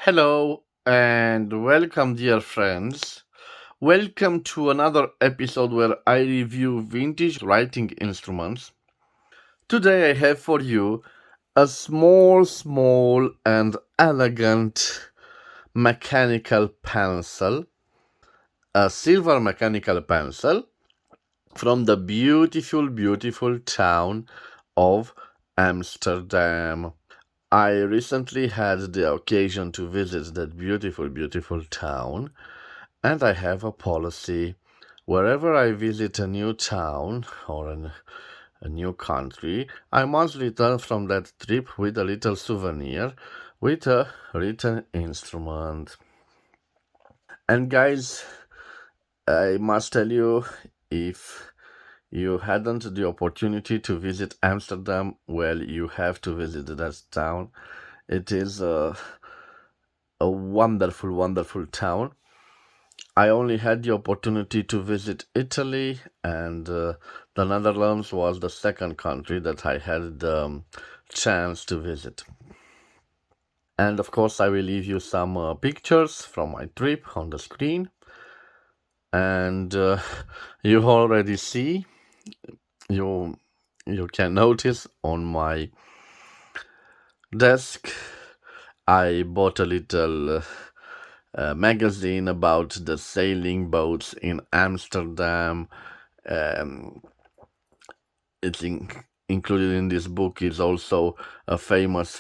Hello and welcome, dear friends. Welcome to another episode where I review vintage writing instruments. Today I have for you a small and elegant mechanical pencil, a silver mechanical pencil from the beautiful town of Amsterdam. I recently had the occasion to visit that beautiful town, and I have a policy. Wherever I visit a new town or a new country, I must return from that trip with a little souvenir, with a written instrument. And guys, I must tell you, if you hadn't the opportunity to visit Amsterdam, well, you have to visit that town. It is a wonderful town. I only had the opportunity to visit Italy, and the Netherlands was the second country that I had the chance to visit. And of course, I will leave you some pictures from my trip on the screen. And you already see, you you can notice on my desk, I bought a little magazine about the sailing boats in Amsterdam. Um, it's included in this book is also a famous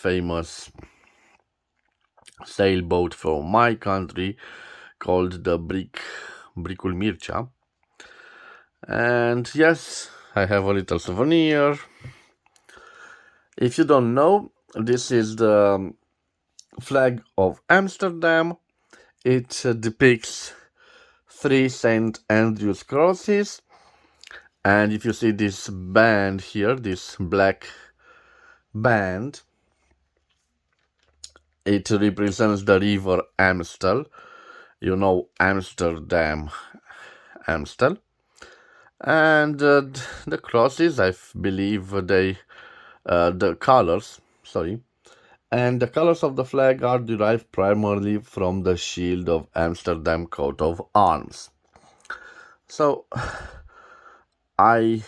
sailboat from my country called the Bricul Mircea. And yes, I have a little souvenir. If you don't know, this is the flag of Amsterdam. It depicts three St. Andrew's crosses. And if you see this band here, this black band, it represents the river Amstel. You know, Amsterdam, Amstel. And the crosses, I believe the colors, sorry, and the colors of the flag are derived primarily from the shield of Amsterdam coat of arms. So I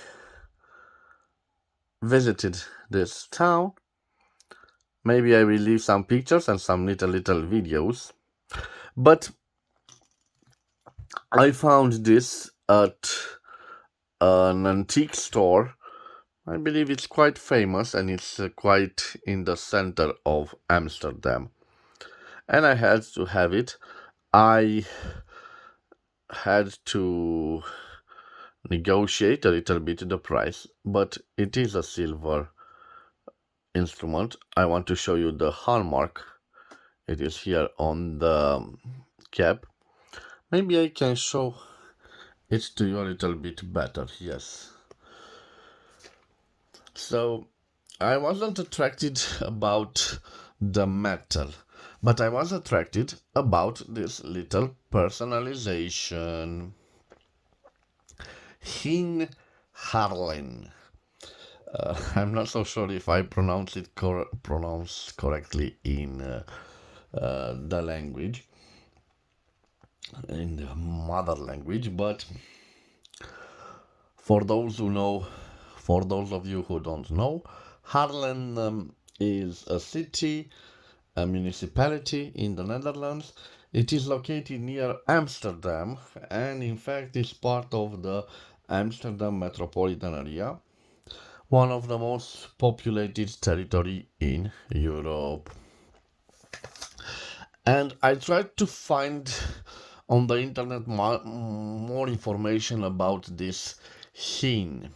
visited this town. Maybe I will leave some pictures and some little videos. But I found this at an antique store. I believe it's quite famous and it's quite in the center of Amsterdam. And I had to have it. I had to negotiate a little bit the price, but it is a silver instrument. I want to show you the hallmark. It is here on the cap. Maybe I can show it to you a little bit better. Yes. So I wasn't attracted about the metal, but I was attracted about this little personalization. Hin Harlin. I'm not so sure if I pronounce it correctly in the language, in the mother language, but for those who know, for those of you who don't know, Haarlem is a city, a municipality in the Netherlands. It is located near Amsterdam and in fact is part of the Amsterdam metropolitan area, one of the most populated territory in Europe. And I tried to find on the internet more information about this Hin.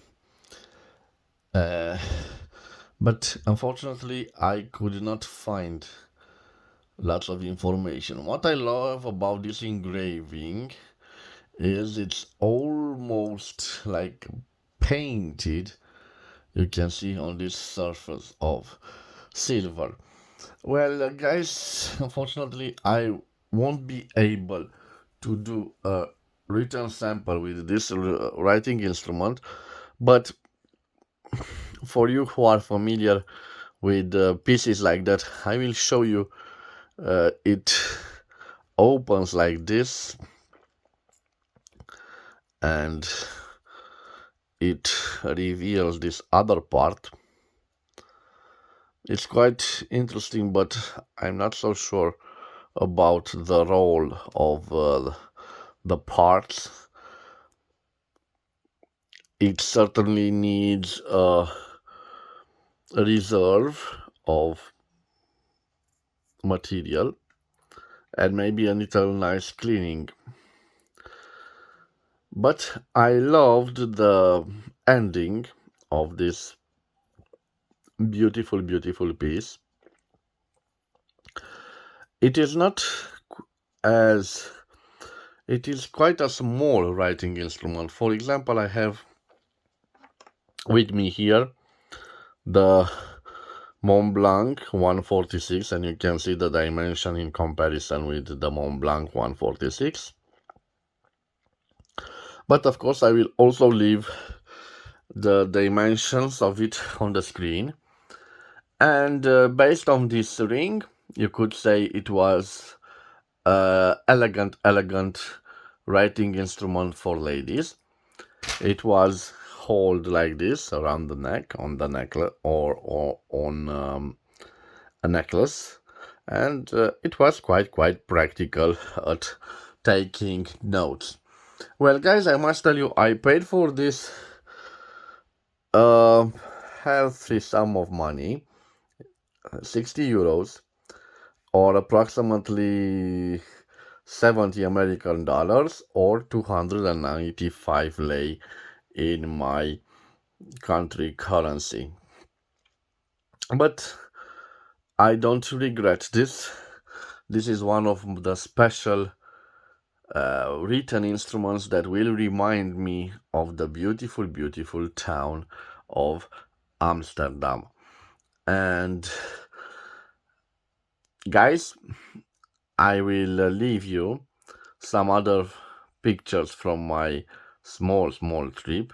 But unfortunately, I could not find lots of information. What I love about this engraving is it's almost like painted. You can see on this surface of silver. Well, guys, unfortunately, I won't be able to do a written sample with this writing instrument, but for you who are familiar with pieces like that, I will show you It opens like this, and it reveals this other part. It's quite interesting, but I'm not so sure about the role of the parts. It certainly needs a reserve of material and maybe a little nice cleaning. But I loved the ending of this beautiful, beautiful piece. It is not as it is quite a small writing instrument. For example, I have with me here the Mont Blanc 146, and you can see the dimension in comparison with the Mont Blanc 146. But of course, I will also leave the dimensions of it on the screen. And based on this ring, you could say it was elegant writing instrument for ladies. It was held like this around the neck, on the necklace, or on a necklace, and it was quite practical at taking notes. Well, guys, I must tell you, I paid for this uh, healthy sum of money, 60 euros, or approximately 70 American dollars, or 295 lei in my country currency. But I don't regret this. This is one of the special written instruments that will remind me of the beautiful, beautiful town of Amsterdam. And guys, I will leave you some other pictures from my small trip.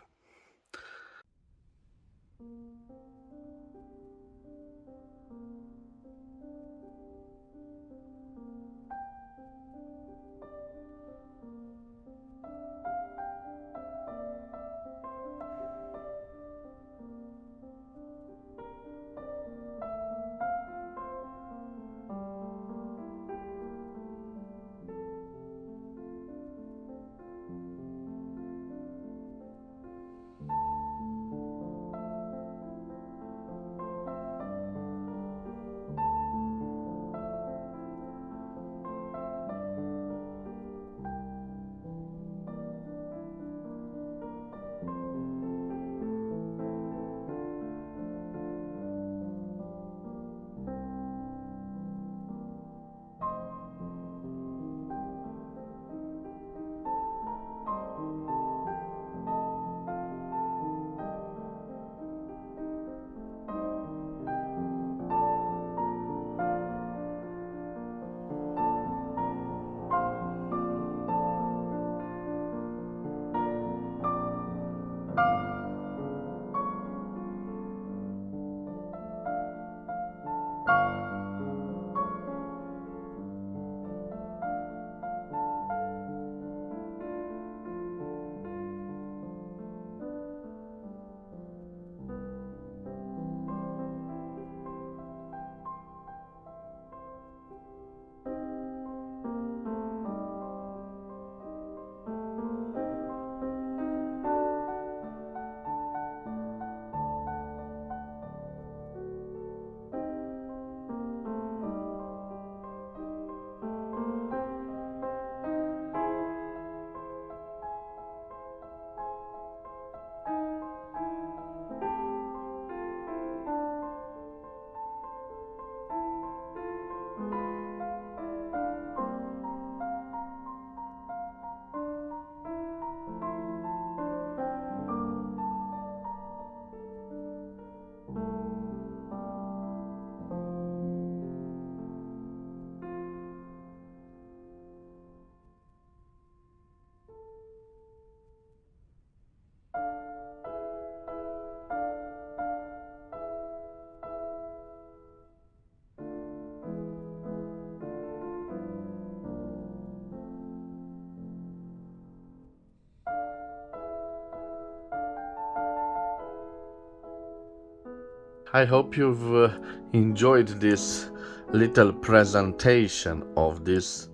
I hope you've enjoyed this little presentation of this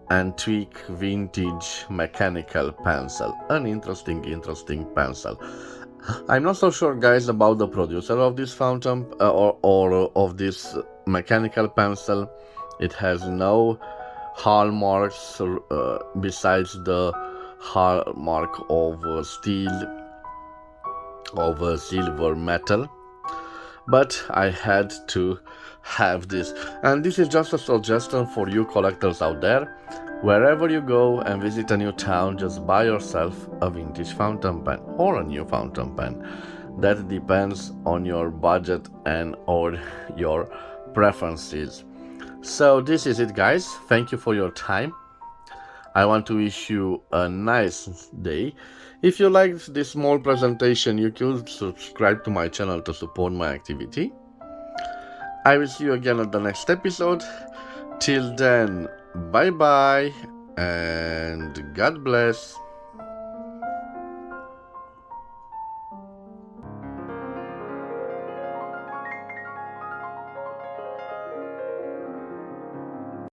antique vintage mechanical pencil. An interesting pencil. I'm not so sure, guys, about the producer of this fountain or of this mechanical pencil. It has no hallmarks besides the hallmark of steel, of silver metal, but I had to have this. And this is just a suggestion for you collectors out there. Wherever you go and visit a new town, just buy yourself a vintage fountain pen or a new fountain pen. That depends on your budget and or your preferences. So this is it, guys. Thank you for your time. I want to wish you a nice day. If you liked this small presentation, you could subscribe to my channel to support my activity. I will see you again at the next episode. Till then, bye bye and God bless.